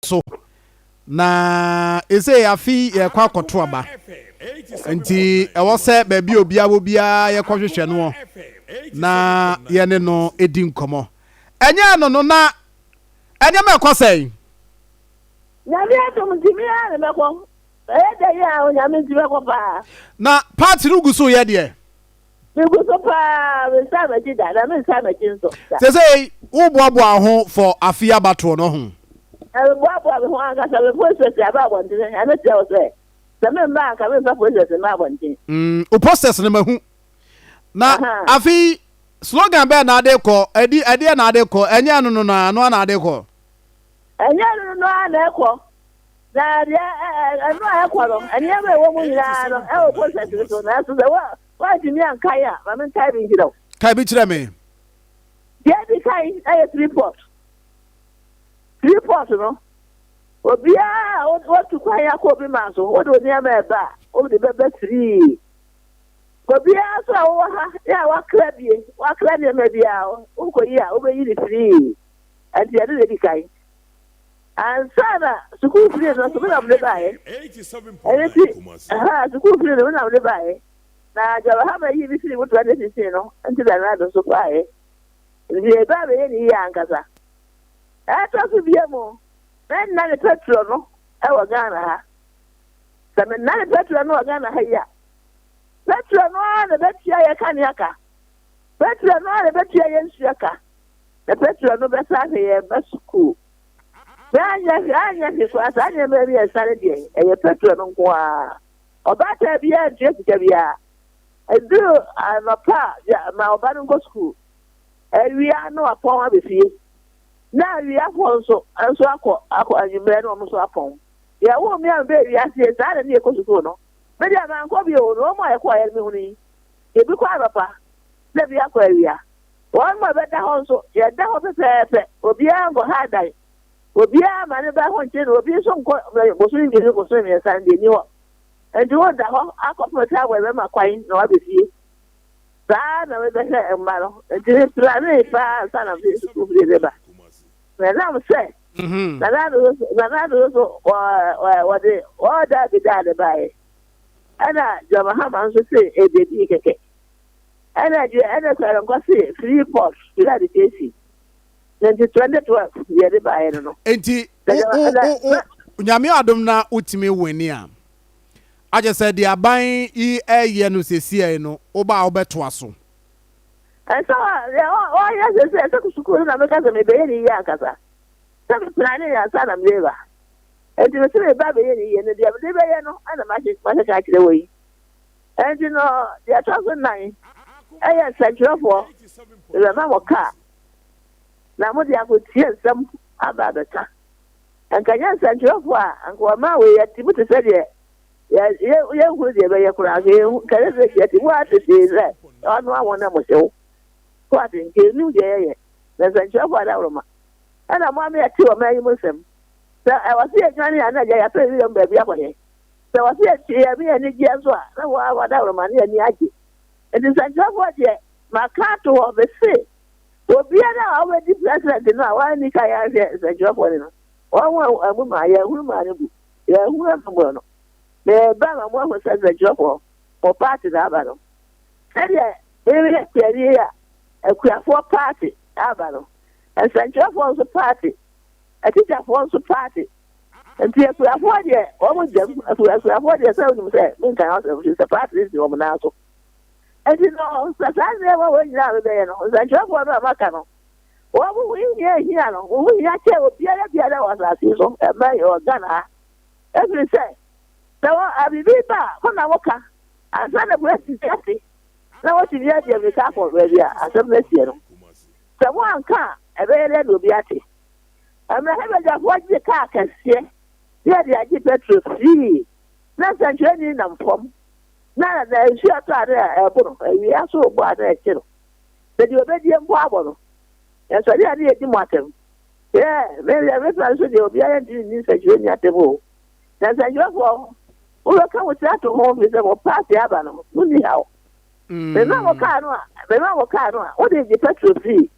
so na ese afi ye kwa koto aba nti ewo se ba bi obia ye kwohwehwe no na ye ne no edi nkomo enye no na enye me kwasai nyame atom timia ne mekwo de ya o nyame timekwo pa na party ruguso ye de ruguso pa we sa ma ji da na me sa ma ji nso say wo boaboa ho for afia bato no ho boaboa ho anga sa we process aba bonde ane te o say se me ma ka me fa process ma bonde o process ne mahu na afi slogan be na ade ko edi na ade ko enye no na ade ko enye no na ko na dia anu akwaro enye me wo mu nyina no e o process so na so wa ti mi anka ya ma me kai bi ngiro kai bi kire me dia bi kai e report no obia o tu kwa ya ko bi ma so o do ni ama e ba o de bebe 3 obia so wo ha ya wa krabie me bia o ko ya o be yi 3 ati ya de kai ansana school free no so na mle bae 87 school free no na mle bae na jaba ha ba yi bi free mutu ade sisi no anti da na do so bae ni ba be ni ya ankasa to so bia mo men na le petrol no e wa Ghana ha sa men na le petrol no wa Ghana ha ya petrol no na betia ya kan ya ka petrol no na betia ya nsu ya ka the petrol no be sa he ba school anya kwa sa anya me bi sare die e petrol no ko a obata bia je bia edu anapa ya ma obanu go school ewia no apon abefie na ewia afọ nso akọ anyimre no mo so apon ya wo mi an be ewia se sa na ne ko school no me dia man ko bi o no mo e ko ya mi huni e bi kwa papa na bi akọ ewia won mo be da ho nso ya da ho pepe obi an go ha dai obi a ma ne ba ho nche no obi so nko bosu ngiri ko so mi san de ni wo edu wo da ho akọpọ ta we be makwan na wa be fie sa na we be he ma no edu plan e pa sa na be su bi de ba na mo se na do so wa de o da bi da de ba e ana jama ha man so se e de di keke ana kwa ko se free port ila de tesi 2012 ye de ba e no enti nyame adom na utimi weni a aje said the aban yi eye no sesie no oba obeto aso so yes say school na make say me be ni ya kasa say plan ya sa na mleba enti me say ba be ni ye no dia be ye no ana ma ka kire wo yi enti no dia 2009 eye centrofo le ma mo ka na mo dia ko tie nsam aba beta ankanya centrofo a anko ma we ya tibuti say de ye hu de be ye kura ke kare se ke ti wa te ze onu awon na mo se o ko ati nke ni de ye na se ncho fa da roma ana mo me ati o me yi mo sem se e wa se jani ana ja ya pe wi mba bia ko ye se wa se ti ya bi ni je so a na wa da roma ni aje e ti se ncho fa de ma ka to o be se obi na o di president no wa ni ka ya se ncho fa ni no wa amu ma ya hu ma ni bu ya hu na mo no the Bama mo says the job for party da ba no said ya ere tiari ya akuafo party da ba no and central for the party a teacher for the party and the akuafo de o mo jam akuafo de say we say me kan house of the party is the woman now so and you know so say we we na be no central for no maka no o mo we here no we ya che o bia da was asi so e ma yo Ghana every say so abibiba kona woka asana breast tete na wo tibi ade be ka for baby asem na sie no so wo anka ebe ele do bi ate amra hebe ja fo ji ka kase ye de agi petrol free na sanche ni na mpom na nsu ato ade eburu ewi aso ogbo ade ekiro be di obedie mpo aboro e so de ade edi moatem me plan so de obi aye ni sanche ni atebo na sanche fo ulo ka wo tira to ho bi se mo pass ya ba no ni hawo be ma wo ka no a wo de petrol free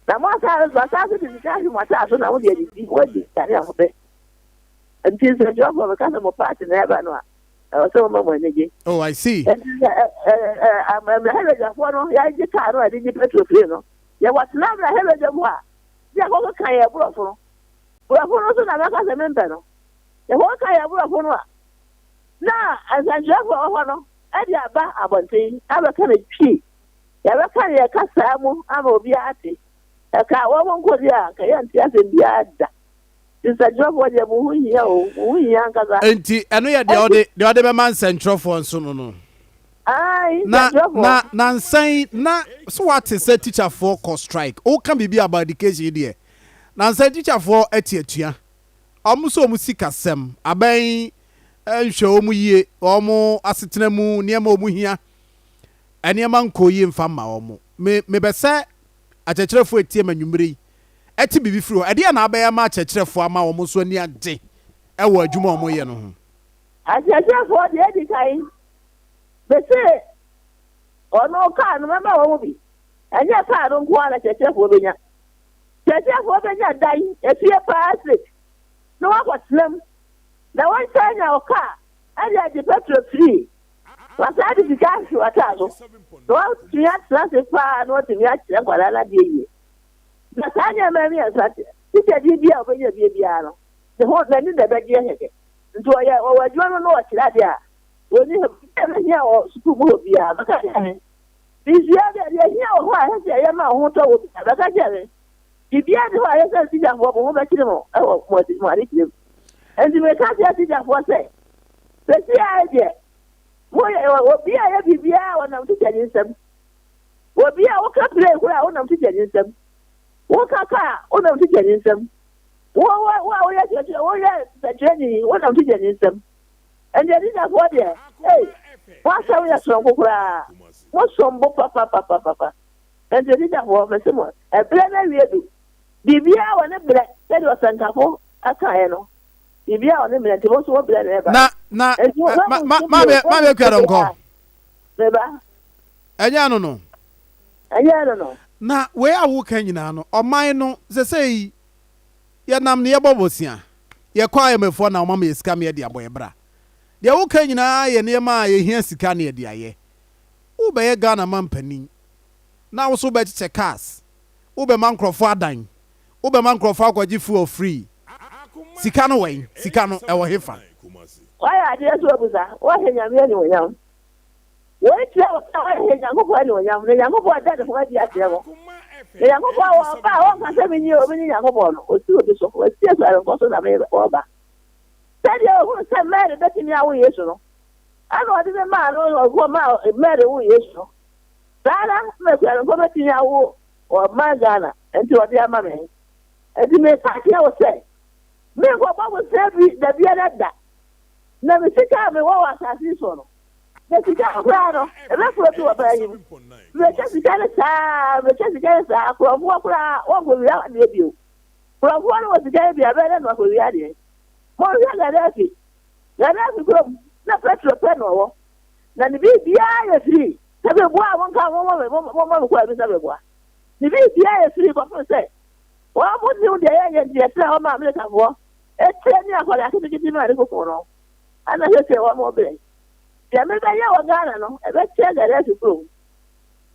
na mo sa di ka hi mo ta so na wo de di wo di tare a ho be until the job of a customer party never know. So much energy. Oh, I see. I'm a hell of one. I just can't. I didn't petrol. There was never a hell of one. There was a kind of brother. But for us, I'm a member. The whole kind of brother. Now, as I job for one, I did about thing. I'm a kind of cheap. You ever carry a casamu? I'm a biati. A car won't go there. Can't just in the other. It's a job where you're young. Enti eno ye de ode be man central for nso no. Aye, Na nsan na so what say teacher for cause strike. O can be about education there. Na nsan teacher for etiatua. Omuso omusika sem aban nhwe omu yie omu asetena mu niema omu hia. Eniema nkoyi mfama omu. Me be say achechirefo etie manwumre. Eti bibi firo ade na abaya ma achechirefo ama omu so ni ade. Ewo adwuma omu ye no ho. Achechirefo de edikai. Be say ono ka no mama omu bi. Anya ka no nko ala achechirefo benya. Achechirefo benya dai efie plastic. No akwatlem. Na one time na oka ade ade petrol free. Wasadi bikashi watazo. No tuya tsase pa no tuya tsaya kwalala biye. Na tanya mami asate. Tije bibia obenye bibia no. The whole thing the bege heke. Nto ya o wadwa no no wakira dia. Oni he nya o suku mo bia baka ya. Bibia dia nya o ho a he ya ma ho to wo baka ya. Bibia de ho a he se tija fo mo ba kire mo. E wo mo ari kire. Endi me ka tija fo se. Se ti aje. Obi a ya bibia wona mtija nsem. Obi a woka play kura wona mtija nsem. Woka ka wona mtija nsem. Wo ya tajeni wona mtija nsem. Ende dida for there. Hey. Wasa wo ya sonko kura. Mo sombo papa. Ende dida for mesemo. E ble na wiedu. Bibia wona ble. Sedi osankafo aka ye no. Bibia wona ble nti so ble na eba. Na ma be kwaro nko. Beba. Anya no. Na we awu kan nyina no. Oman no sesei ye nam ne ye bobosia. Ye kwa ye mefo na omama ye sika me de aboye bra. De awu kan nyina ye ne ma ye hia sika na ye de aye. Wo be ye Ghana mampani. Na wo so be che cars. Wo be man krofo adan. Wo be man krofo akwaji fuel free. Sika no wen, sika no e wo hefa. Why are they so bizarre? What is your name? Wait, I hear Yanko Yam, the Yanko that for the Atiamo. The Yanko can tell me you many Yanko or two of the so yes, I don't also have over. Tell you who said married that in your way, so. I know I didn't man or go out and marry who is so. Dana, make a comment in your or Margana and to a dear mammy. As you may say, me what was said the beer that. Na misika me wa asasi so no. Misika kura no, e be furo to oba yi. Me chesika le sa, akro kura, wo go wi ade bio. Kuro no wo sika bi abe na ko wi ade. Mo wi ade afi. Gadafi kuro na petrol pe no wo. Na ni bi bia ye free. Se be bua won ka mo ko abi se be bua. Ni bi bia ye free ko fun se. Wa mo ni o de ye de se o ma America fo. E ni akola akiti ma re ko no. Ana hese wa mo be. Ya me ba ya wa Ghana no, e be che gare su pro.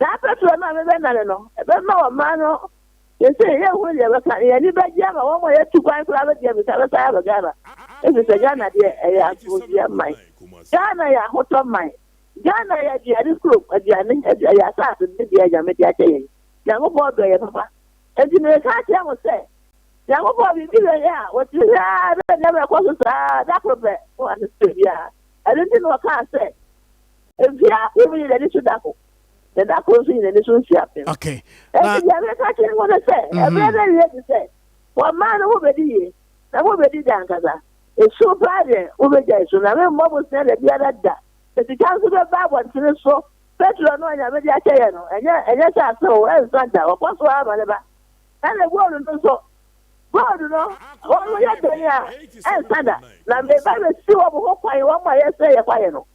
Da petrol na me be na no, e be ma wa ma no. Ye se ye hu ye be ka, ye ni be ja ma wa mo ye tu kwan kura be je bi sa be sa ba Ghana. E bi se Ghana de e ya tu ya mai. Ghana ya hoto mai. Ghana ya di ari pro, adiane ya sa su de ya me dia che ye. Ya mo bo do ye papa. E di me ka che mo se. Ya mo bo bi ya, what you ya never ko sa da probe. O an ya. I don't know what I say. If you are even ready to dako. Then that goes in the soon happen. Okay. And you are catching what I say. I'm very ready to say. One man who be the na who be the dankaza. It's so bad over there. So now mo was there the other da. The council of Bible and so petrol no ya me dia che no. Enya sa so e santa. O kwaso abaleba. And the world no so. God no, what we are doing here, and Sada, now the Bible see what we hope I want my essay if I know.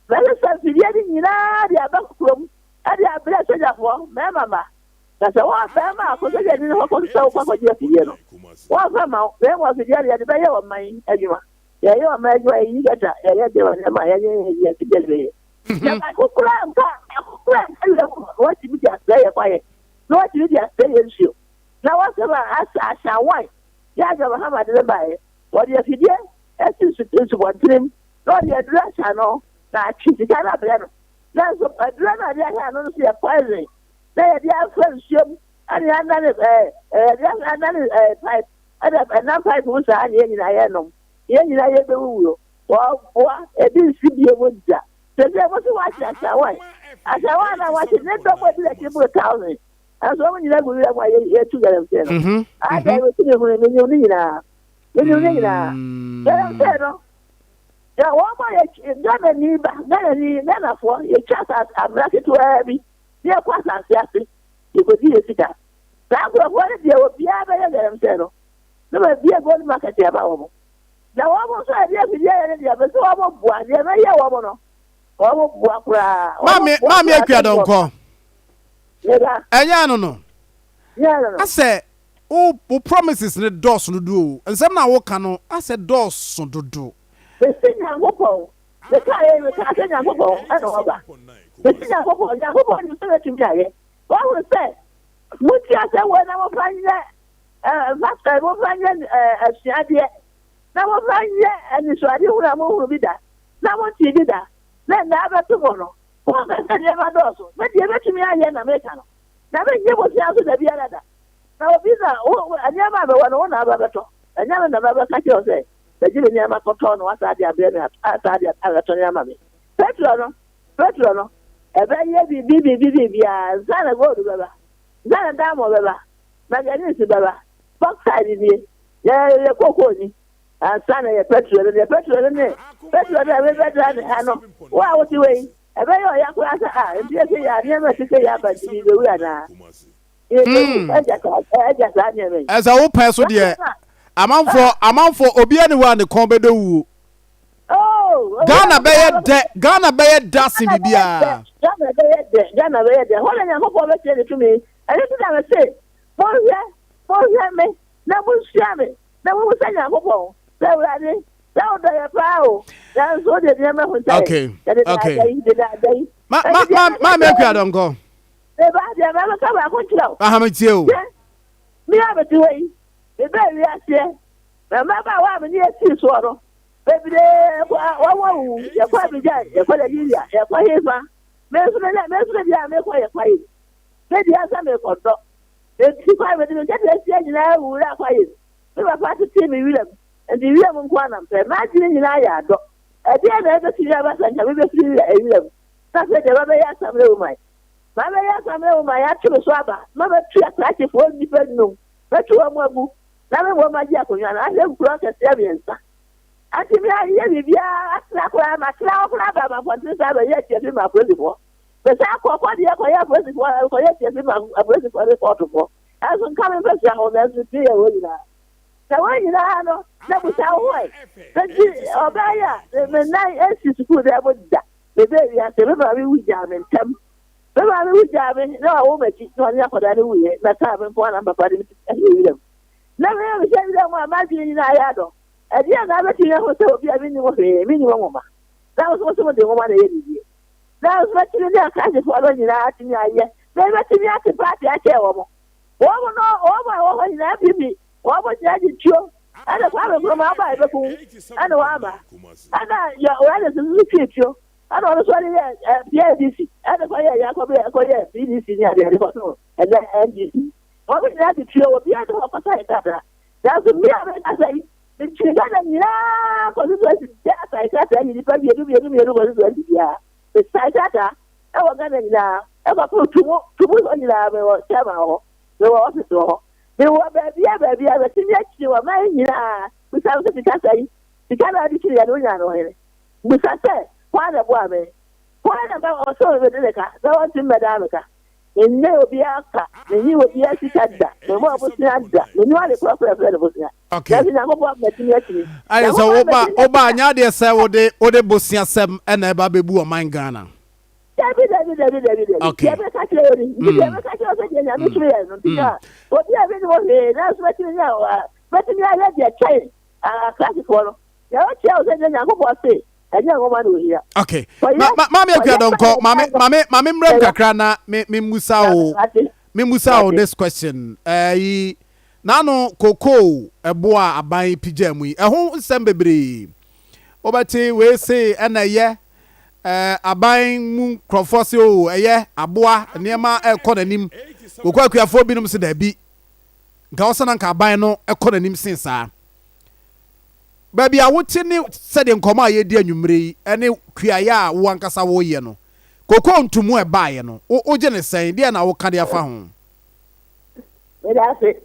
Let us have the ending in the back room, and the blessed for Mamma. That's a one family, because I didn't know what to say for you. One family, there was the area of the bay of mine, and you are. Yeah, you are my way. You get that. Yeah, you are my idea to get me. What you just say, quiet. No, what you just say is you. Now, what's about I shall wine? Yeah, I have a little by. What you did? As is one dream. Not your dress, I know. Now, she's a kind of better. That's a drama. I don't see a poison. They are friendship. And the other pipe. And that pipe was a yen I know. Yen I ever will. Well, it didn't see you would that. So there was a watch as I want. As I want, I watch it. Never was like you put 1,000. As long as you never know why you're together. I never see you when you need now. When you need now. Yeah, one more, Gana for your chat as I'm lucky to have me. Dear Quasa, you could see a cigar. That's what if you would be able to them. No, be a good market about. Now, almost I did the other, so I won't want you. I won't. Mammy, I don't call. No. I said, oh, promises the doors to do, and some now walk on. I said, doors to do. The thing I hope the car is a thing I hope I know about. The thing I hope you say to me. What was that? What you said when I was finding that? Master, I was finding a shady. Now I'm finding and it's ready when I'm over with that. Now what you did that? Then never tomorrow. What I said never does. But you let me in American. Never give us out to the other. Now, Visa, I never want to have a better. I never catch you say. The Jimmy Yamakoton was at the Abena at the Aratonamami. Petrono, a very BB, Zana go to Baba, Zana Damo Baba, Maganis Baba, Foxside in here, yeah, Coconi, and Sana Petro, the Petro, Hano. Why was you waiting? A very young class, and yes, I never say about the Wiana. As I will pass with you. I'm on for Obiani the Combedo. Oh, Ghana Bay Dassy Bibia. Ghana Bay, what I hope over to me. I didn't say, for me, now we'll share me. Now we will say, I hope. So, ready? Now they are proud. That's what the number was. Okay. My don't go. Never come back with you. I haven't you. Me have it away. The baby is here. Remember what we need to swallow. Baby, what you're quite a guy, you're quite a year, you're quite a man. Messi, quite a quiet. Maybe I can make a dog. If you find it, you get a now, we are quiet. We were part of Timmy William, and the William Quanam, imagine in Aya. At the end of the year, I will see William. That's what the Rabbi has some little mine. Mamma has some little my actual swabber. Mamma, 3 o'clock if one different no. But you are more. Never want my jacket, and I have brought a Serbian. I think I hear you. I want to have a yet in my principal. But I call for the acquire principal, for yet a principal report. As I'm coming back on as the dear William. The way you know, that was our way. But Obaya, the night is to put that would die. The baby has to remember we jam and come. Remember we jamming, no, I won't make it on the other way. That's having one number for him. Never ever said that one imagine in Ayado. And yet, I bet you never saw a minimum woman. That was what some of the woman did. That was what you know, kind of following in our thing. They met me at the party. I tell them. What will know all my woman in that baby? What was that? You and a problem from our Bible. And a Wama. And your relatives will keep you. I don't know what PDC. And the fire, Yakob, PDC, and then NGC. What was that? You will be at the opposite. That's a mere, I say. The children, because it was death. I said, you probably do the Saitata. I was going to ever put to on the lab or Sama. They were also. They were baby, I was in you were mine, without the Casay. The Canada, I don't know. Which I said, what about me? What about also the Delica? Go on to Madamica. And they will be after, and you will be a cicada. The more was not that. The new one proper available. Okay. I so Oba Nadia say Ode Bosia Sem and Babu or Mine Ghana. Okay. What you have been that's what you know. But I let your child classic one. Okay. Mami Akwadonko, mami mrem kakra na me musa o this question. Nano koko eboa aban pijamu. Ehun nsem bebre. Obati we say na ye aban mu krofose o eye aboa niema ekọ nanim. Koko akuafo binom se da bi. Nka osana nka aban no ekọ nanim sensa. Baby, I would tell you, said in Coma, ye dear Numri, any Kriaya, one Casawo yeno. Coco to more buy, no. O Jenny saying, dear, now can you found? That's it.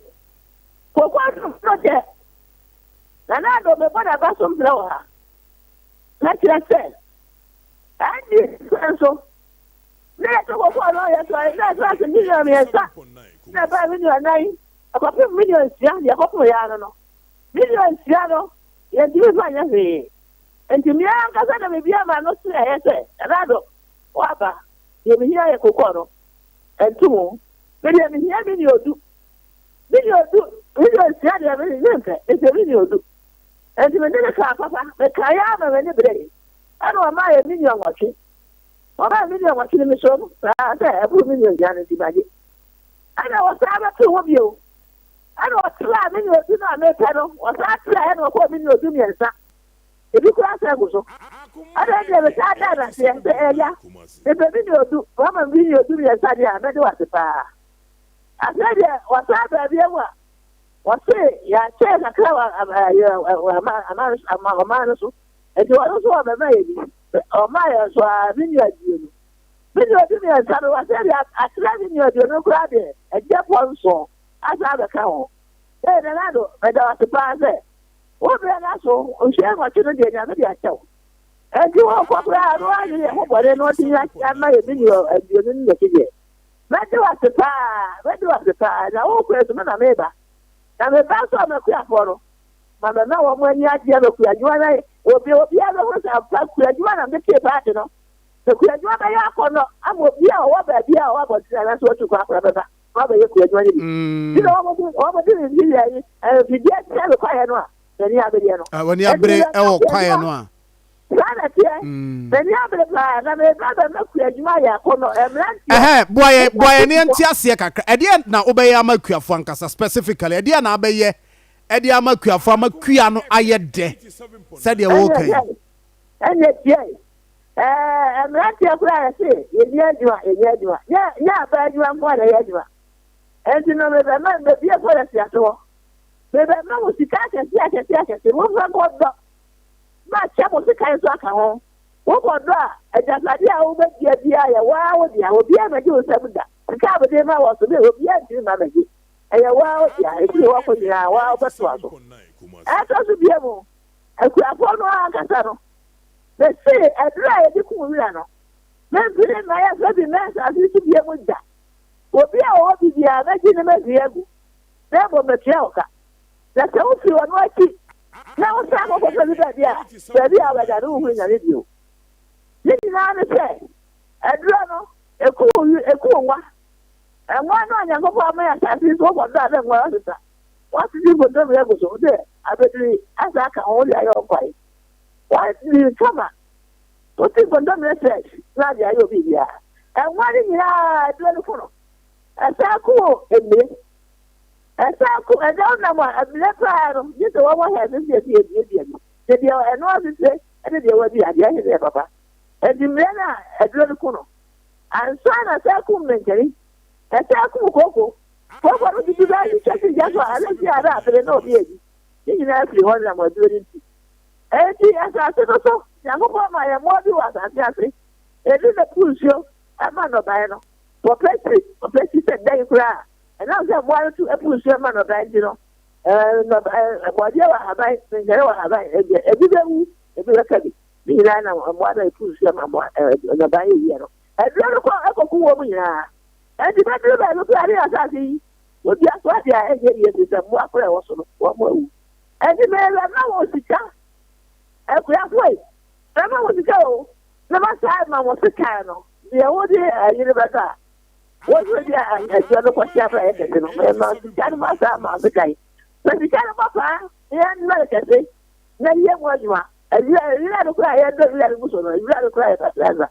Coco, not yet. And I don't know what about some blower. That's what I said. And you, so. Let's go for a lawyer, that's a million years. Never million nine. A couple of millions, young, a couple of yarn. Millions, yano. Ya diwe fanya hii. Enti mianga sana mibia manosu ya yese. Rado. Waba. Ye mihia ya kukoro. Entumu. Mili ya mihia mini odu. Mini odu. Mini osiadi ya mini nente. Ese mini odu. Enti mendele kaa papa. Mekaya ama mene brei. Ano wamaye mini ya wachi. Wamaye mini ya wachi ni mishomu. Saa ebu mini ya jane timaji. Ana wasaba tu wabio. Ano watla mini odu na mepeno wasatla eno kwa mini odu miensa ebi kwa senguso ada de be sada na se eya ebe mini odu mama mini odu miensa dia mede wasepa asede wasaba bia wase ya che na krawa ama so edi wa so ba ma yebi o ma ya so mini odu mini odu miensa no wasede atla mini odu no kwa de eje ponso asa be ka ho na nado meda wasipaze wo be na so o se ma tinu de nya me dia chew enti wo kwa pra ro ani ho bore no ti ya ma ye bi ni o ni ne kije meda wasipa na wo kwa so na meba na me ba so ma ku aforo ma na wo mo ani aje na ku ajuwa na obi ya na wo sa pa ku ajuwa na me ke ba de no ku ajuwa ba ya kono amo bi a wo ba bi a wo bo ti na so tu kwa baba Baba, you could do it. You know what did you if you get the quiet one, then you have it. When you have a quiet one. Then you have a plan, and my brother, not Maya, boy, and Tiasia, Edian now obey Amakia Funkasa specifically. Edian Abaye, Eddie Amakia from a Kiano Ayede, said you're okay. And yet, I'm not your plan, say, yeah, but you are more than and you know, the beer for us at all. The man was the cat and the woman got my chap was the kind of home. What was that? I just like the old idea. Wow, I will be able to do something. The car with him was to be able to my baby. And wow, if you walk with you, wow, that's what I thought to be able. I could have one Casano. Let's say, I try the Kumano. Then put in my happy mess as you to be able to. Obi a wo bi bia na ji ne ma bia gu na bo metia oka na se wo fi wonu aki na wo sa mo ko bi bia a ba da ru hu nya ne bio ni na ne se eduro no eku nwa enwa no anya ko pa ma ya sa si so bo da na nwa sa wa si bi bo do me go so de abedri asa ka ho ya yo kwai wa ni kama o ti bo do me se na dia yo bi bia enwa ni ya do no fo Asaku ebe Asaku I don't know what I'm leper just one has this year the deal and all this and there will be a year papa and the men are a little corner and son Asaku mentally Asaku Coco what did you guys check it just I don't see that but no baby you know if you want them was doing it and as I said also Yango my mother was as I say it is a pull show I'm not buying for Plessis said they cry. And now they want to push your man of that, you know. What you have I think they have I every day, every day. The line of what I push your mamma on the bay, you know. And then a cool woman, and the matter of look at it as I see. Well, just what I hear is a more also one more. And the man was the car. And we have wait. Never was to go. Never side man was the canoe. The old universal. What was the general question? I'm not the kind of my guy. But the kind of papa, and America say, na ye mo adwuma ewira no kura ye do ewira no so no ewira no kura ye tatraza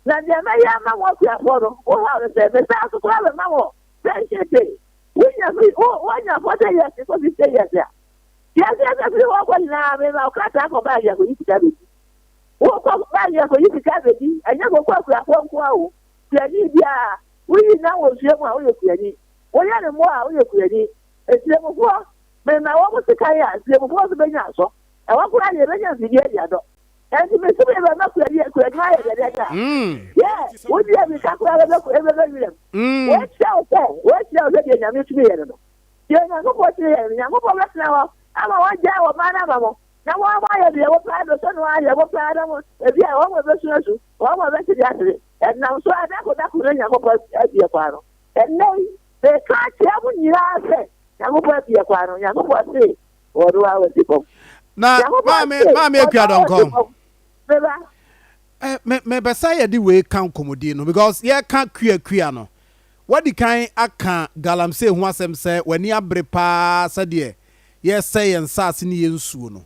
na dia na ya ma mo kura fo no o ha le se be sa so kura be ma mo se chete winya fi o wanya fo te ye ko bi se ye ya ya fi o ko na me ma ka ta ko ba ya ko yi ta be o ko ba ya ko yi ta be di anya ko kura fo nko awo tiani bia wiyi na wo hye mu a wo ye tiani wo ya ne mo a wo ye tiani etire mo fo me na wo mo sika ya etire mo fo so be nya so e wo kura ye be nya zidi ya do enti me so be na kura ye na ye de ya yeah wo di e ka kura be ko e be wi wo tell de nya me tumi ye no ye nya ko po tire ye nya ko po be na wo ama wa ja wo ma na ba mo na wo ma ye de wo pa do so no a ye wo pa da mo e bia wo mo be su wo mo be ti ya tire and now so I don't know nya ko po e bia kwa no and now they can't tell you say nya ko po e bia kwa no nya ko po say wo do a wo ti ko na mama akua donko me besa ye di we kan komodi no because ye kan kua no wadi kan aka galamse ho asem se wani abre pa sa de ye say ensase ne ye nsuo no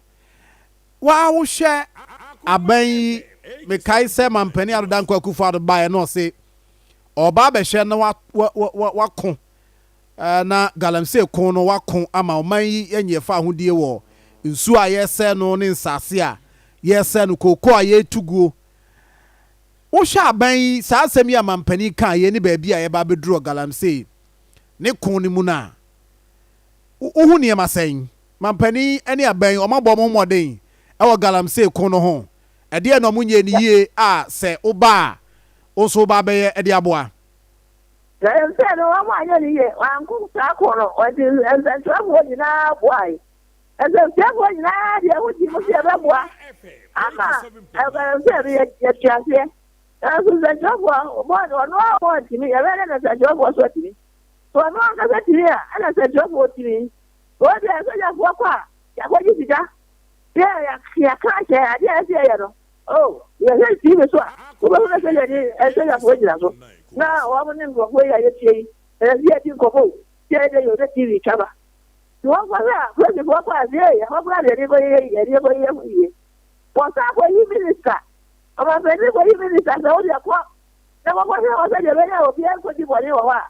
wa wo hwe aban me kai se mampani adodan kwa kufu ado ba ye no se oba be hwe no wa ko na galamse ko no wa ko ama oman yi enye fa ahodie wo nsu a yese no ne nsase a yese no koko a yetuguo wo hwa aban saa asem ya mampani kan ye ne baabi a ye ba beduro galamse ne kon ne mu na wo ne masen mampani ene aban o mabọ mo moden e wo galamse kon no ho e de no munye ni yie a se wo ba o so ba be ye de aboa galamse no wa mo anya ni ye wa nku sa kon no o di en travel ni na boy ese travel ni na de wo di mo se be boa ama e galamse ye tiase asu se travel mo no ti mi e be na se travel so ti mi so no ka se ti ya ana se travel ti mi o de so ya fo kwa ya ko ji sika ya ka che ade ase ya no oh ya se ti me so ko ba na se ya ni e se ya fo ji la so na wa mo ne ngo ko ya ye ti e ya ti ko ko ti e de yo de ti ri chaba wo ko ya ko ji ko kwa ze ya ko ba de ko ye po sa ko yi minister ama be ni ko yi minister so o de ko na ko se o se de be ya o bi ko ti bo ni wa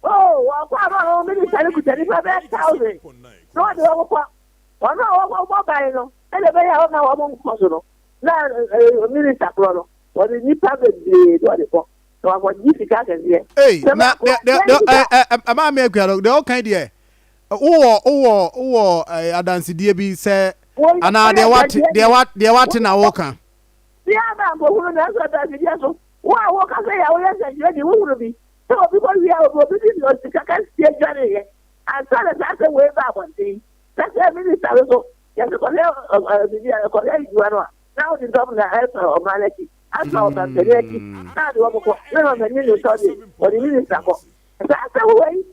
oh wa kwa ba no minister ku tani fa be 1000 no de wo kwa wa no wo ba no ele be ya o na wo mo ko so no na minister pro no wo ni pa be do de ko so wa ji fika ke ye na ama me akua de o kan de wo adansidie bi se ana de wat na wo kan ya ba ko hu na so adansidie so wa wo ka se ya wo ye se je di wu bi so because we are obi di o sika ka sie jare ye asa na sa se we ba bonti sa se minister so ya se ko le ko le ju ano na o di governor asa o malaki asa o ta tereki na di wo ko na na ni so di o di minister ko sa se we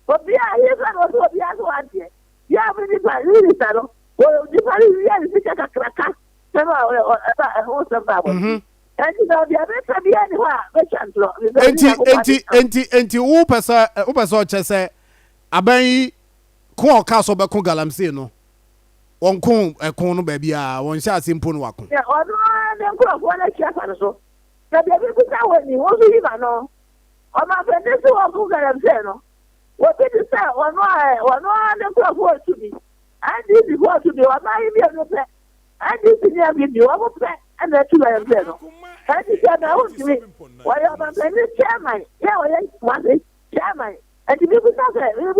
obi a ye ka no so obi a so ante ya bi pa minister no o di pa ri ya ni sika ka kraka se no o se ba bonti enti wo pesa chese aban ko ka so be ko galamse no won ko ekon no ba bia won sha simpo no wako ya odo na ko fo na chia fa so na bia bi ta woni wo so yi ba no o ma fe de so ko galamse no wo bi de sa wono na ko fo tu bi andi bi fo tu bi wa ma yi bi no pe andi bi ni bi wo pe ana tu la galamse no andi ya na o ti mi wa ya ba pe ni chairman ya wa ya ma se chairman andi bi ku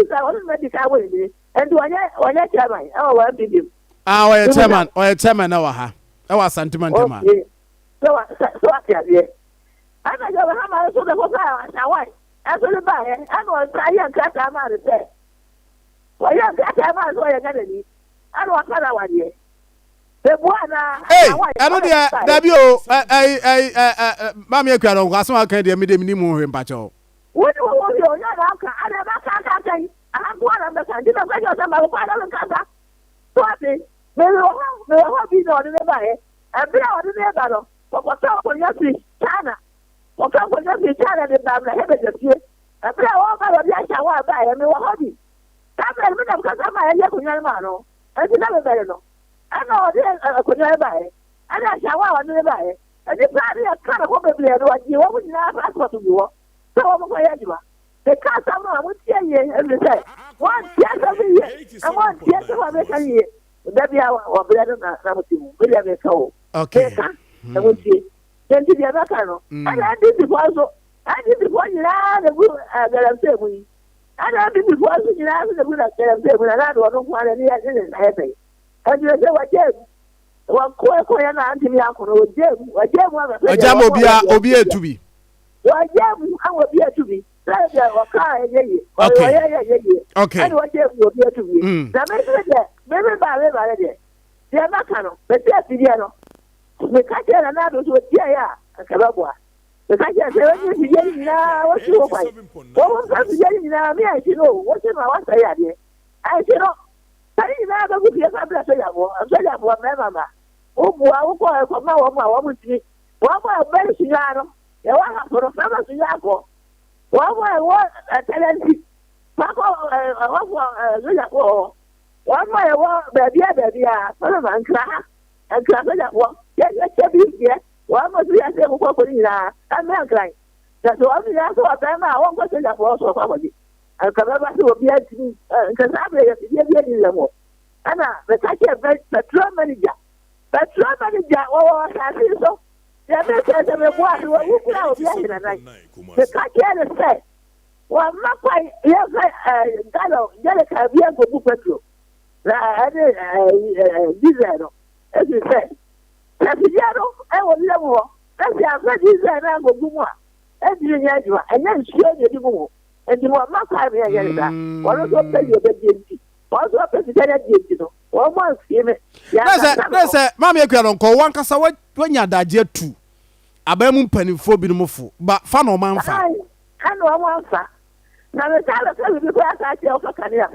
sa wono na di ka wo ni andi wa ya chairman e wa bi bi o ya chairman na wa ha e wa sentiment ma so ya ye ana ga ha ma so de ko sa na wa aso le ba ye ana wa sa ya ka ta ma de wa ya ka ta ma so ya ga ni ana wa ka na wa ye eno de dabi o mama akua no kwaso aka de me de ni mu hwe mpacho woni wo yo ya na aka ana ba ka kai ana ko ana ba ka ndi na ka yo ma ko ana ka ka to ati me ho bi no de ba e bi o de ba no ko ko ya si chana ko ko ya si chana de ba na hebe de tie bi o ba lo ya cha wa ba e me ho bi ta be me na ka ma ya ko nya ma no e ti na be be no ana ode akonya bae ana shawa wa ne bae ade pari ya kana ko be ble do ji wo na passport bi wo so wo ko ya jiba the car some no tie ye every say one tie so ye and one tie so wa be kan ye da bia wa ble do na mo ti mu be ya be ka o okay e wo tie den ti bia ba ka no ana di bi so ani bi ko nyina de bu garamse mu yi ana bi ko so nyina de bu na garamse mu na do no kwa ne ya ne na ye be ani se wa je wa ko ya na anti mi akoro wa je wa obi etubi wa je mu an wa bi etubi sai da wa ka ye okay ani wa je mu obi etubi na me se de me ba de ya ma ka no be se ti dia no me ka je na do so dia ya ka ba bo me ka je se wa ni dia ni na wa si wo pai wo ka dia ni na me ai si no wo se ma wa sa ya de ai si no sai na ba ku ya ka bla so ya bo me mama Obu akwụkwọ ekọma wa mu ti wa mo be si ya no e wa ha foro fa ba si ya ko wa mo talenti pa ko wa ko ya ko wa mo e wa be bia fa ma nkra so ya ko ye bi ye wa mo si ya se ko ni na am nkra da so am ya so ta ma wa ko se ya ko so fa mo di ka ba si obi ati nka sa be ya ni le mo ana be ka ke petrol manager Petrol manager, so ya be se me bo adu wo kura obi ahina nai. The catcher say, "Wa makwa ye galo jale ka bia go bu petrol." La diesel no. As you say. La diesel e wo le mo. As ya fa diesel na go bu mo. E di nya jwa, enya nsuo de di mo. E di mo makwa me ya le da. Wo no so pe yo be di. Wo so pe ti tare di no. Nese mama ekua no nko wankasa wanya daje tu abamu mpanimfo bi no mfo ba fa no manfa ana o manfa na me sala ka bi ko aka ti o fa kania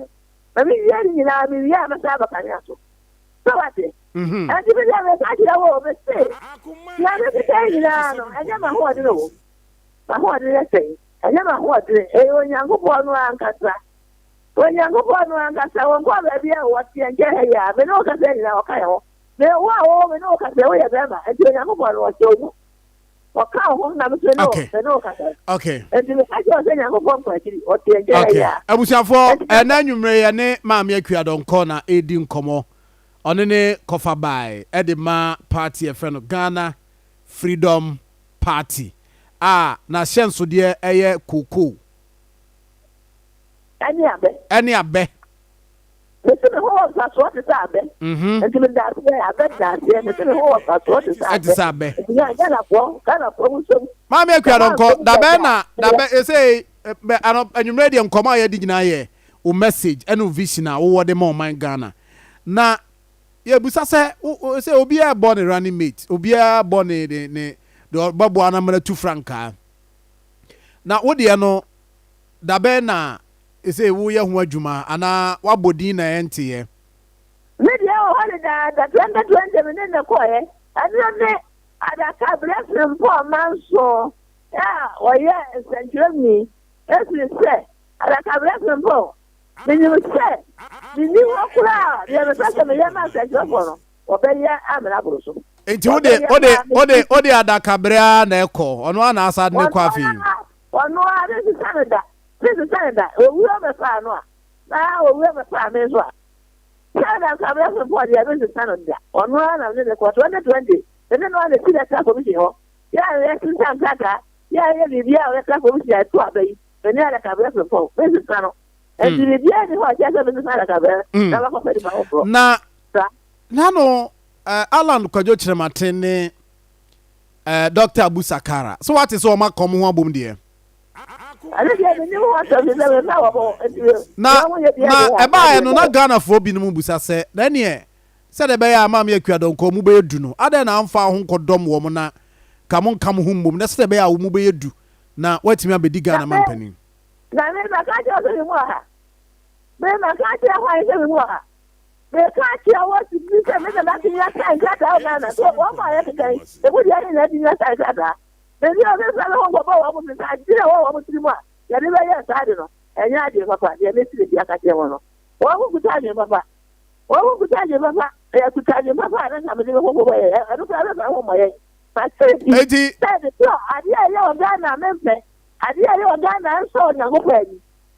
ba mi ye ni na mi ya ma sa ba kania so so wate ati bi ya me ka ti wo me se ya me ti ni na no anya ma ho de no ma ho de se anya ma ho de e o nyango bo no ankasa Onyango no angasa wonko baby e woti enje ya me no ka se ni na oka yo me wa o me no ka se o ya bema e onyango no woti ogu oka ho na me no ka se okay e me ka jo se nyango po akiri woti enje ya abusiafo na nwumre ye ne maami akua donko na edi nkomo one ne kofa bai e de ma party e friend Ghana Freedom Party na shenso de eye koko Any abe. Listen, the whole what is abe? Until the abe. Mammy, I can't call Dabena, say, and you ready and come out, did you o message and no vision or the more my Ghana. Na, yeah, Busa say, Obia born a running mate, Obia born the Babuana Mena 2 franca. Now, what do you know? Dabena. Say wo ye ho adwuma ana wabodi na ente ye media o hole da 2020 me ne ko ye adone adaka blessing for manso ya o ye century esi se adaka blessing for me se ni wo kura ye me se me ye ma century for no o be ye amra bruso enti ode adaka bra na eko ono ana asa ne kwa fi ono are si sanada This is that. We have a fan. Now we have a fan as well. Canada come for the other Canada. On one of the 2020. And then on the see that commission. Yeah, let's do some data. Yeah, let's have commission at 2 days. When you have a cabinet for this is Cano. And the idea was just a cabinet. Na, no, Alan Kwajo Chrematene, Dr. Abu Sakara. So what is all my common one dear? Na eba no na Ghana fo bi no mu busa se na ne se de be ya ma me akua don ko mu be edu no ade na amfa ho nkodom wo mo na kam ho mbom na se de be ya wo mu be edu na watimi abedi Ghana mampani na me ba ka jo so mu ha me ma ka ti ha ise mu ha me ka ti awo ti bi se me da ti ya ka ga Ghana so wo ma ya kai e bu ya ni na ti ya ka ga Then you have a long about what I did. What was the one? You never yet started. And you had your papa, you missed the Yakatano. What would you tell me, Papa? What would I do, Papa? I have to tell you, Papa, I don't have a little way. I don't have a home way. My Eti said the floor. I did your Ghana, Memphis. I did your Ghana, and so on your way.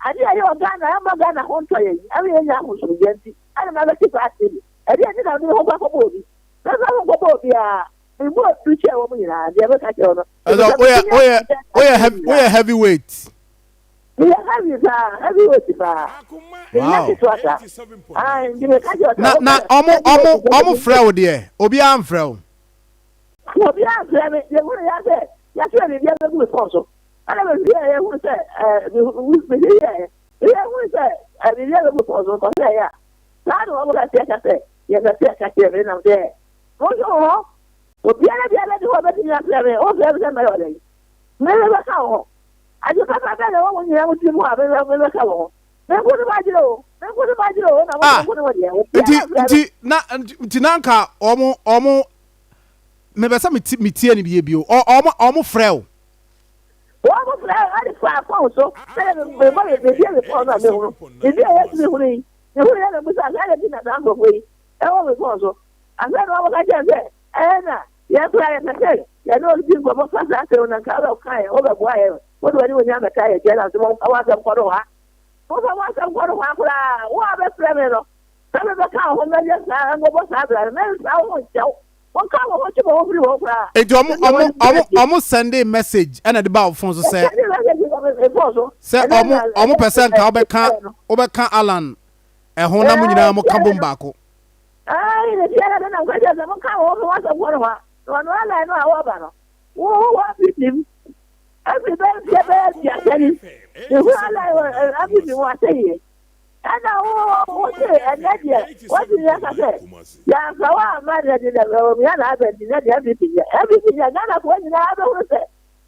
I did your Ghana, I'm a Ghana home to you. Every young who's against it. I don't have a keep asking. I didn't have no hope of body. That's how about the we both preach a woman. The other catch on. we are heavyweight. We are heavyweight. Wow. Na omo frɛ de obi am frɛ obi am frɛ me ye won ya say ya frɛ me bia me go so ana me bia ye won say me ye won say me bia me go so ko say ya na do omo ka say ye ka say me na de o yo obi ana bia de ho be ti ya frɛ me o frɛ me me yo de me be ka ho ajo papa be le wo nyina mo ti mo abe be ka ho me ko do ba jiro na mo ko do nti nanka omo me be sa me tie ni bie bio omo frɛ o omo frɛ ari fa phone so me mo be bia me phone na me hu e bia ye ti hu ni e hu ya na musa ga ya ti na dan go we e wo me phone so asa no mo ka je na ye fra ye pese ye no di go mo fa sa se na ka ba ka ye o be bua ye wo do ni wo nya me ka ye je na so mo wa sa ko do ha mo fa wa sa ko do ha kura wo abe frɛ me no sa me be ka ho me ye sa ngo bo sa bra me sa wo chao wo ka wo chi bo free wo kura e omo send a message and the bow phone so say omo percent ka obeka Alan e ho na mo nyina mo ka bom baako ai ne tiara na ko je mo ka wo wa sa ko do ha no ala no awo ba no wo wa bitim every day ya tani wo ala abi mi wa say ana wo say anadia what is that say ya sawa ma de de mi ana ba de de everything ya gana ko ni na ba wo say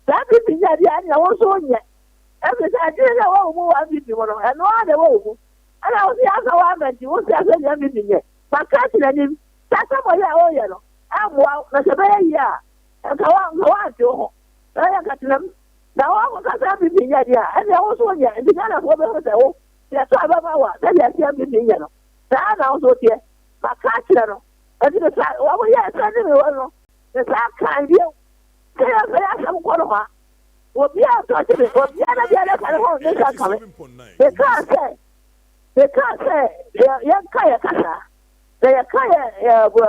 everything ya dia na wo so nya everything ya na wo mo wa bi mo no ana wa de wo ku ana wo ya sawa ma di wo say everything ya ba ka ti na ni ta sa mo ya o ya no amwa na se ba ya ka wa ti ho ya ka ti na wa ko ka sa bi ya dia ana wo so nya ndi gana ko be wo say wo ya so ababa wa da ya ti ambi ni no da na so tie ba ka kire no e di sa wa wo ya sa ni wo no e sa kan bi ke ya sa ko no ha wo bi a to ti wo bi na bi na ka ho ni ka ka me e ka se ya ka ya ka sa ya ka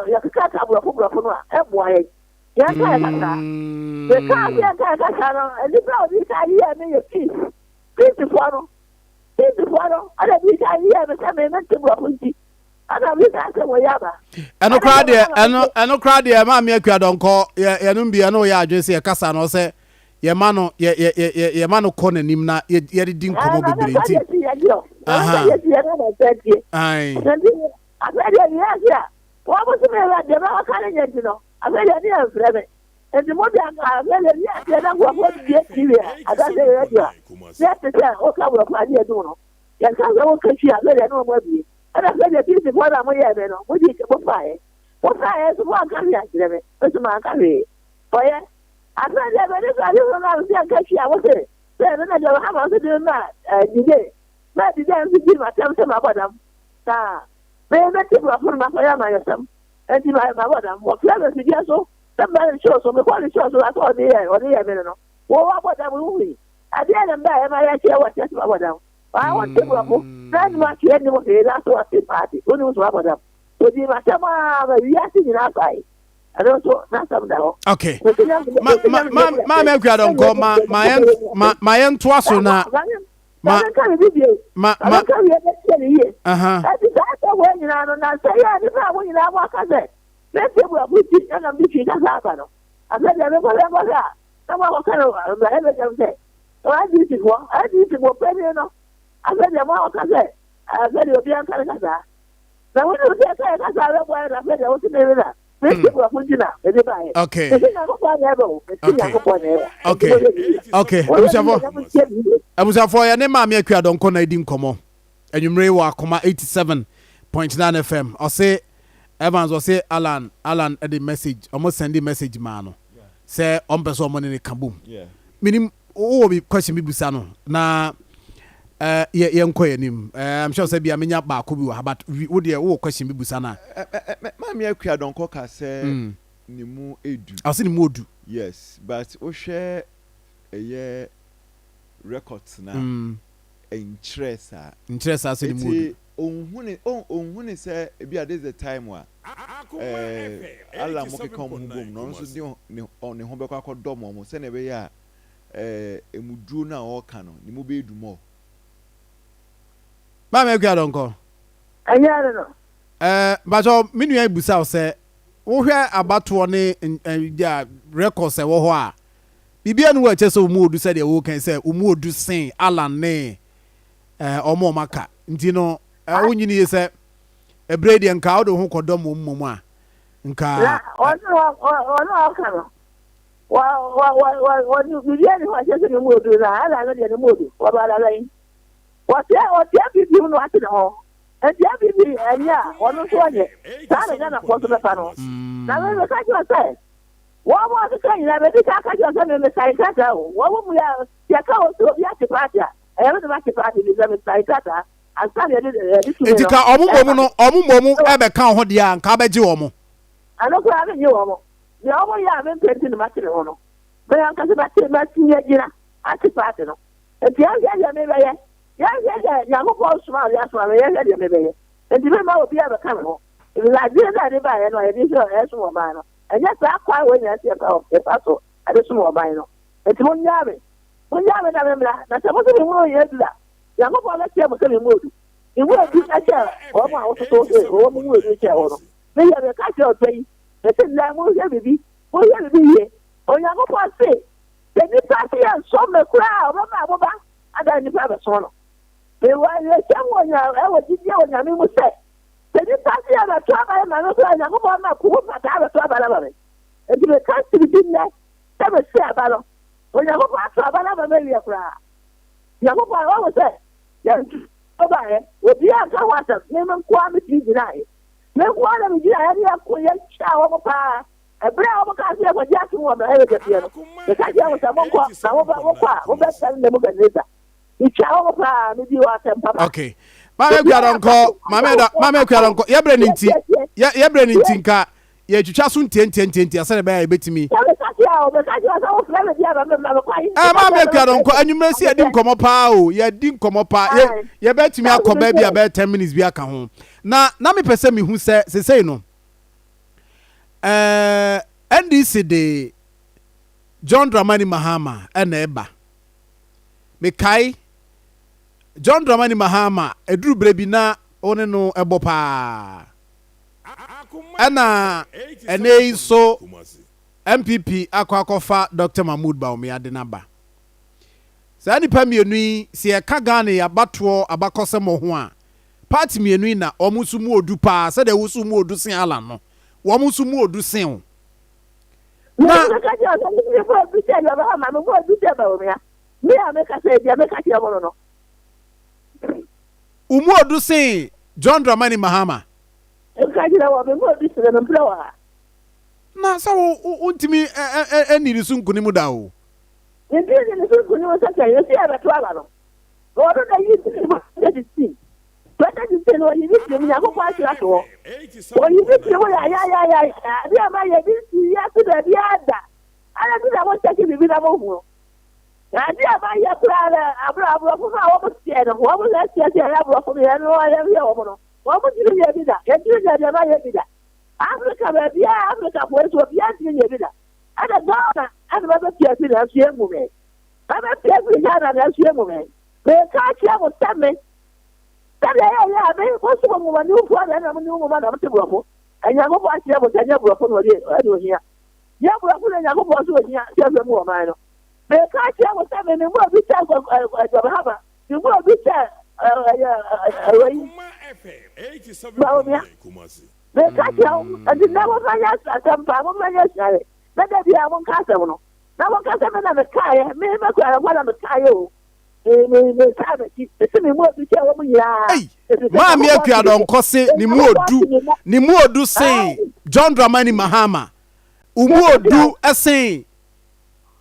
ya ka ka bu no e bo aye ya ka ya ka sa e ka ka sa no e di bra di ka ya me ye peace for no ana bi ka yi ya be me mente bro funti ana bi ka se wo ya ba eno kra de ma me akua donko ye no bia no ya adwese ye kasa no se ye ma no ko nanim na ye de din komo bebre nti aha ai abede ya wo bo se me la de ba ka ne nti no abede ni an frebe enti mo bia ka abede ni ati na gwo bo die tv ada se radio ya te o ka bro pa die do no ya ka wo ka chi abede no mo bi ana abede ti ti fora mo ye be no mo di ke bo fa e so mo ka ri ati be so ma ka ri oye abede be ni ka ri no na si ka chi awo se na de ha ma se de na dide na dide an si ma tam se ma badam ta me ti bro fun ma fa ya ma yasam enti ma badam mo kla be si dia so somebody shows so me quality shows so that's all the me no wo wa badam wi ade na mba e ma ya che wa che ma badam I want to go na ma che ni mo de la so ati party oni mo so badam so di ma chama ba ya si ni na sai I don't so na sam da ho okay ma me kwa don ko ma yen to aso na ma ka ni bi ka ni e ni aha ati da ta wo ni na no na sai ya ni ba wo ni na wa ka se leti bua buti ana bichi ka saba no asede me ko ga kama ko kana ba ebe jamse o adi ti ko pele no asede mo ka se asede obi an kana ka na wo no se ka sa le bua na asede o ti me na leti bua buti na e de ba e okay okay abusafo ya ne ma me akua don ko na edi nkomo anwumre wa akoma 87.9 FM o se Evans was say Alan at the message almost send the message man say on person money kabum minim o be question bi busa no na yenko yanim I'm sure say bia menya ba ko bi wa but wo de wo question bi busa na ma me akua donko ka say ni mu edu ase ni mu odu yes but o hwe eye records na interest ase ni mu odu onhune say bia this the time wa ala mo ke kom bom no so ni on ho be kwa kodom mo se na be ya emuduo na o ka no ni mu be edu mo ba me gwa donko anyare no ba jo minu ya busa o se wo hwe abato ne ya records e wo ho a bibia no wa che se umu odu se de wo kan se umu odu sen ala ne omo maka nti no wonyini ye se ebredi nka wo de ho kodom mmom a nka ono akano wa bibia ni wa che se umu odu na ala no de umu odu wa ba la lai what bibi no ati no enti bibi anya ono so anye sare na ko so befa no na me ka ji say wo ka ni na be ka ji say me sai ka ta wo mu ya ka o so ya ti patia e me ma ti patia ni me sai ka ta asale de enti ka omumomu e be ka ho de a nka be ji wo mo ano ko ave ni wo mo ni o mo ya me penti ni ma ti no no be an ka se ba ti nya jina ati patia no enti ya me be ye ya go go small ya small ya de me be and the ma obi aba kan ho la de na de ba no e di so e so mo ba no enya sa kwa we nya se ka o e paso e de so mo ba no e ti mo nya me na me mla na se mo se mo ye dula ya go go la se mo se mo du e wo du ka che o ma o to o mo wo du che o no me ya be ka che o tei e se na mo ye bibi ye o ya go pa se de ni pa se ya so me kura o ma bo ba ada ni pa be so no e wa ye chamonya e wo didi o nyame mu se se ni pasi ya to aba na no so nya ko ma ku ma ta ba to aba la ba e di ka ti di ne ta be se aba lo o nya ko pa to aba la ba me wi akura ya ko pa wo se ya o ba e o bi aka wa ta ne men kwa mi ti di nai me kwa na mi di ya ni ko ya cha wo pa e bra o ka se ko ja tu wo ba e ke ti no e ka ja wo sa mo kwa na wo ba wo ba ta ne mo ga neta okay mama kwadonko ye bre ni ntinka ye twitwa so ntenti asere ba ya betimi mama kwadonko anwumre si edi nkomo pa o ye di nkomo pa ye betimi akoba bia ba 10 minutes bi aka ho na me pese mi hu se sesei no NDC de John Dramani Mahama na eba me kai John Dramani Mahama eduru brebi na one no ebo pa ana ene so MPP akwakofa Dr. Mahmoud Bawumia de naba sa nipa mienu yi se e ka Ghana ya bato abakose mo ho a party mienu yi na omusu mu odu pa se de wusu mu odu sen ala no wo musu mu odu sen o na ka je o se ko bi se yo ba ma mo bi se Bawumia mi a me ka se dia me ka je mo no umu odu sen John Dramani Mahama ka je wa me mo bi se na mpla wa na sa untimi eniri su nkuni mu da o ndi ni su nkuni o sa ka yo si aba to aba no o do da yi ti ma de ti pata di se no yi ti mi ya ko kwa ti ato o yi ti mo ya bi ama ye bi ti ya ti da bi ada ala ti da mo ta ki bi da mo hu ya di ama ye kura abra fu ma wo mo ti e no wo mo la ti e ya abra fu ya no ya bi wo mo no wo mo ti ni bi da ye ti ya ma ye bi da Africa baby Africa for so bi anti ni bi da ada Ghana ada ba ti e na su emu me ba ti e Ghana na su emu me be ka ti e mo tame tame ya be ko so mo ma ni fu ada na mo ni mo ma na mo ti bro fo anya go ba ti e mo tanya bro fo no ri e do hia ya bro fo na nya go bo so hia ti e mo ma no be ka ti e mo tame ni mo bi ta go ba ba ni mo bi ta me kacha adi na wo fanya asampa wo manya sare na da bia wo kasa wo no na wo kasa me na me kai me kwa na me kai o me ka be ti me mo bi che wo mu ya ma me akua don kose ni mu odu sen John Dramani Mahama umu odu esen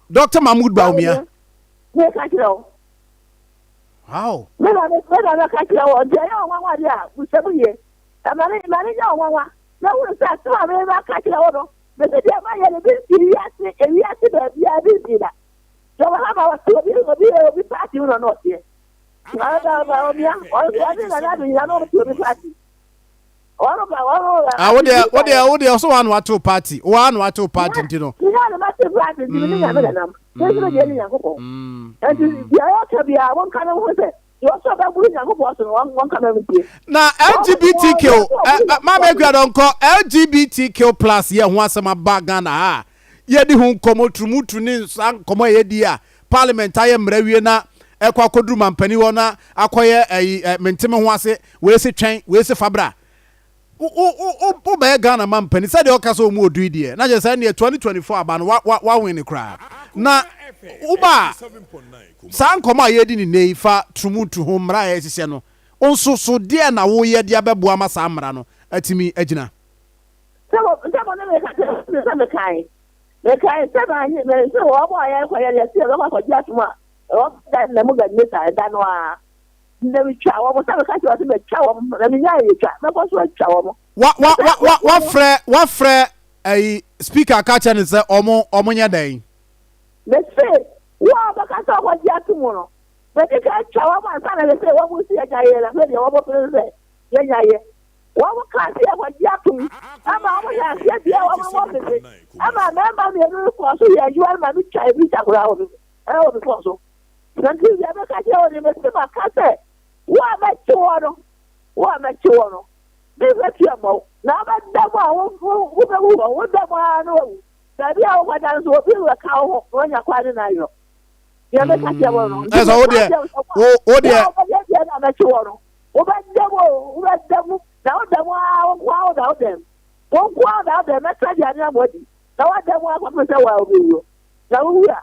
Dr. Mahmoud Bawumia me kacha o how me na ka kira wo je yo nwa dia busebu ye mani ya nwa na wo sa so me na ka kira wo no me se dia ma ye le bi ewiase da bia bi da so wa ha ma wa so bi party no no tie na da ba o bia o na do ya no bi party what they also want to party party ntino ya na ma party ni ya me na nam so je ni ya ko and ya ka bia won kana wo se you also ba buru ya ko so won kana me na LGBTQ ma me gwa don ko LGBTQ plus ye ho asema baga na ha ye di hu nkomo trumutu ni san nkomo ye di a parliament aye mrawie na ekwa koduru mampani wo na akoye menteme ho ase we se twen we se fabra o be Ghana mampani said the okaso omu odu die na je say ne 2024 aba no wa win kra na uba san koma ye di ni neifa trumutu ho mra ye sise no onso so de na wo ye de abeboa ma sa mra no atimi agina sabo na me kai saba ni me so wo bo ya ko ya se lo ko ja tuma o da na mu ga ni ta da no a na mi twa wo saba ka twa me twa wo na mi nya ye twa na ko so twa wo wa frɛ ai speaker ka cha ne se omo nya dan me se wo ba ka so ko ja tumu no me ti ka twa wo ma sa na se wo mu si ya ye la me wo bo se ye nya ye wo ka si ya ko ja tumu ama wo ya se dia wo ma wo be ama me ma me no ko so ya ju ma mi twa bi ta kura wo wo ko so na ti ya ba ka je wo ni me se ma ka se wo ma chi wo no be ti amo na ba da ba wo da ba no da bi a wo da so bi wo ka ho wo nya kwa ni na yo ya be ka je wo no eso wo de na ba chi wo no wo ba da mo na wo da mo wo da dem wo kwa da dem na tra dia ni amodi na wo da mo akwa se wa obi yo na wo ya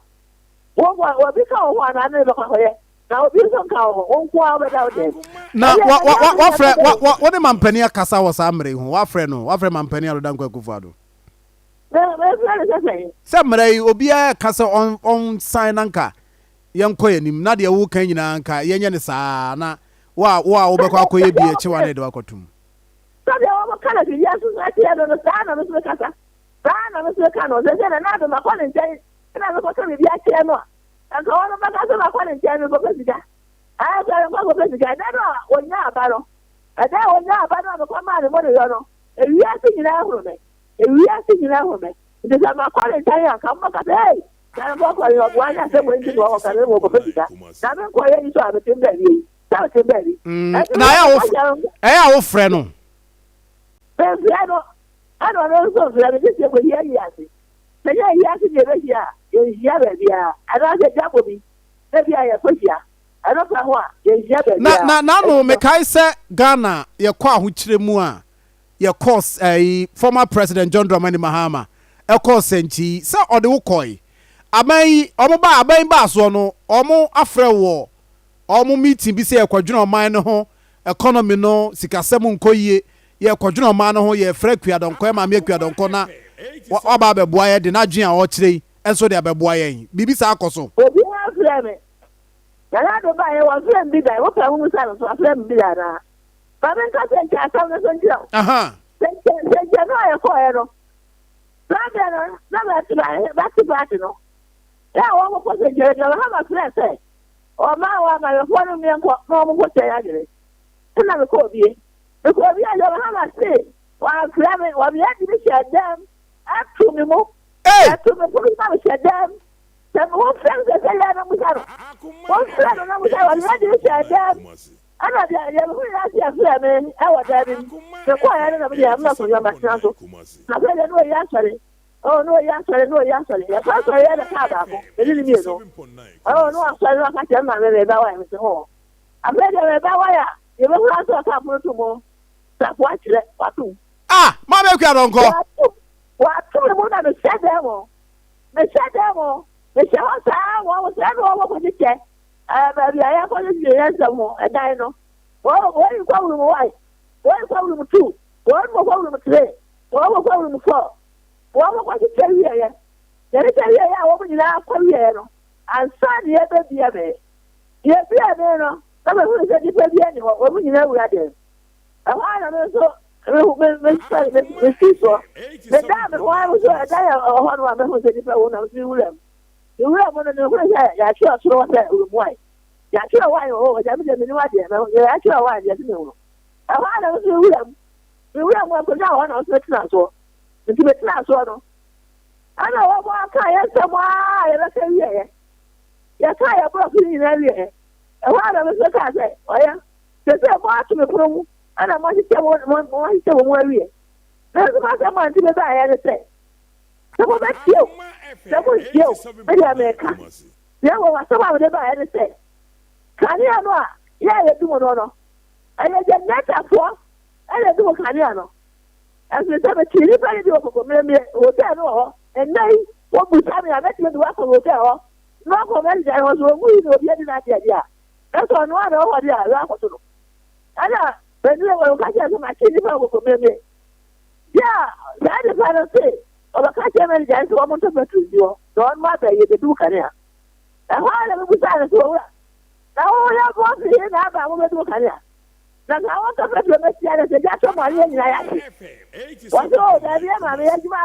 wo bi ka ho na na ba ko ye na obi so ka ho kwa ba da dem na wa frɛ wo de mampani akasa wo sa mre ho wa frɛ mampani alo dan kwakufu ado se mre obi akasa on sign nanka yenko yanim na de wo kan nyina nka yenye ne saa na wa wo be kwa akoye bi echi wa na de wakotum so de wo kala bi yasu na ti ado saa na so kasa saa na so ka no se na do makwa ne ntai na ko ka bi achi no anka wo ba ka so makwa ne ntai no ko pesika ko pesika da no wonya abaro ada wonya abaro ko ma ne mo de yo no ewiase nyina ahoro me de sama kwa ne ntai anka mo ka hey na mo ko yo bwa nya se mo ndi wo ka ne mo ko pesika na me ko ye ni so abetem da bi ta te ba bi na ya wo frɛ no I don't know so that this is what he has. So yeah, he has to be ready. I don't get job with me. Maybe I am push ya. I don't know what. Na no me kai se Ghana ye kwa ahukyere mu a ye course former president John Dramani Mahama e course nti se ode wo koi aban ba so no omo afrɛ wo omo meeting bi se e kwadwena oman no ho economy no sikasem nkoyie ye kwadwena ma no ho ye frɛ kuadonko ma me kuadonko na wa ba beboa ye de na dwen a o kire enso de beboa ye bibi sa akoso obi wa frɛ me na do ba ye wa frɛ bi dai wo ka hu sa no so frɛ bi da na ba men ka se nka sa no so ndira se no ye ko ye no na ba ti no ya wo ko se je na ha ma frɛ se o ma wa ma yo fo no mi enko no mo ko se ya gere na me ko bi because we are going to say, while Fleming, while we had to share them, up to me more, to me put it share them. Some one friend that I am with one friend, and I was ready to share them. And I said, Fleming, I was having the quiet of the Amna for your Masanto. I said, no, yesterday. Oh, no, yesterday. The first I had a car, it didn't know. Oh, no, I'm sorry, I can't tell my baby about Mr. Hall. I read a wire. You will have to come to more. Watch that, Patu. Ma me kwa donko. Watu mo na me demo. Me demo. Me sa wa ko ti che. Ba bi aya ko ti ye samo e dai no. Wo you kwa mu wai. Wo kwa mu 2. Wo kwa mu 3. Wo kwa mu 4. Wo kwa ti che ye. Ye ti ye ya wo ni na kwa ye no. Ansa ni e be bi e be. Ye bi e be no. Some of us said, depending on what we know, we are there. I want to the seesaw. The dam, why was I or one who said, if I want to do them. You will want to know where I sure saw that why. You actually why over them in the idea. You actually why you know. I want to do them. We will want to know on our class or into the class or I know what I can't somewhere. I say, yeah. You're tired of broken in area. I want to say, oh, yeah. There's a march to the promo. And I want to tell one year. That's what I want to be by anything. Some of that's you. That was you. Maybe America. There was some of them by anything. Caniano. Yeah, you do no. And I get that for. And I do Caniano. As we said, a chili by the hotel. And now, what would tell me I met you at the hotel? No comment, I was moving over the idea. That's on one over the other. When you will catch up my chili for me. Yeah, that is what I say. Or the catch him and dance one to you. Don't matter, you do career. And why am I beside the now we are going to hear that I will do career. Now I want to put the message and that's somebody in the what's all that? Yeah, I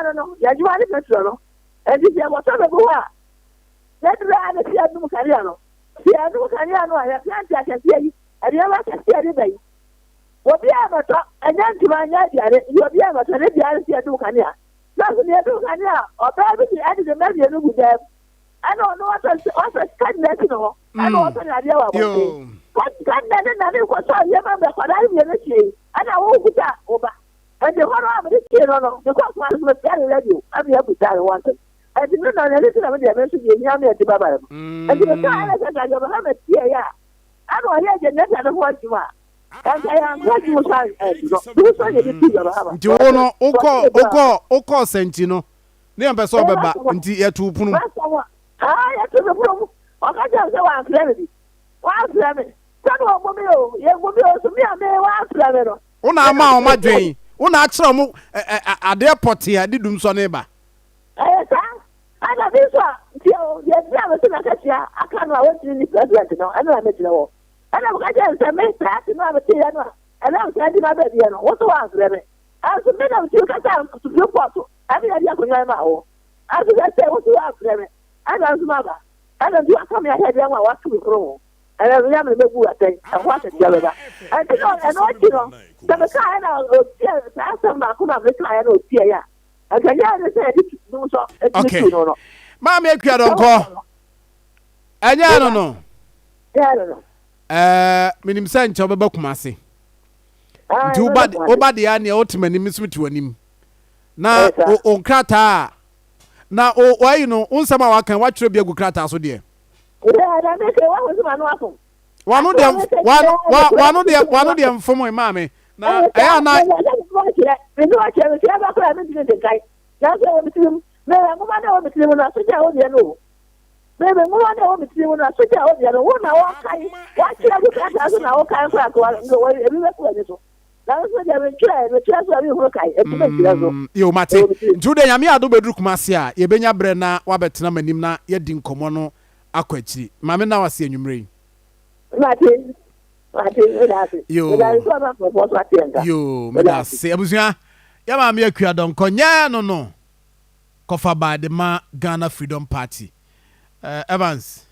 don't know. Yeah, you want to know. And if you want to go out, let's run a few Cariano. See, I do Cariano, I have plans I can see you. And you have to see everybody. What the other talk, and then to my idea, you'll be able to live the other two Cania. Doesn't you do Cania? Or probably added the measure with them. I don't know what else can let you know. I don't want to idea about it. What can that was all you remember what I really and I won't put that over. And the one of the kid on the cost was very ready. I'm here to tell one thing. I didn't know anything about the message in Yammy at the Baba. And the time I said, I don't have it here. I don't hear the net and what you are. And I am glad you was do no oko sentino. Ne am so beba nti yetu punu. Ah, ya to the punu. O ka je se wa flemi. Wa flemi. Tanu omo mi o, ye mo mi o so mi ame wa flemi no. Una ama o madwen. Una akira mo ade poti ade dum so ne ba. Sa. Ana bi so ti o ye bi am so na ka tia aka no a won ni president no. Ana me tira wo. Ana mo ka je se me ta ti no am ti ya no. Ana o se di ma be bi no. Wo so wa flemi. Aso me na ti ka ta to bi port. Abi ya dia ko nyan ma o. Aso ga se wo so wa flemi. Ana so ma ba. Ana do aka me ahead ya wa to bi pro. And I am a good at and what is the other. And you know, the kind of some Makuna reply, no tear. I can say do so. Okay, Mammy, I don't call. And I don't know. Minim San Chobakumasi. Too bad, Obadi, and the ultimate miss with him. Now, on Krata. Now, why you know, on some I can watch you be a good Krata, so dear. One of them for my mammy. Now, I am not. You Mate, today I do bedroom Masia, Yebenya Brenna, Wabetna Menimna, Yedin Comono. Akwachi mame na wase enwumre yo meda se abusua ya mame akua don konya no kofa ba de ma Ghana Freedom Party Evans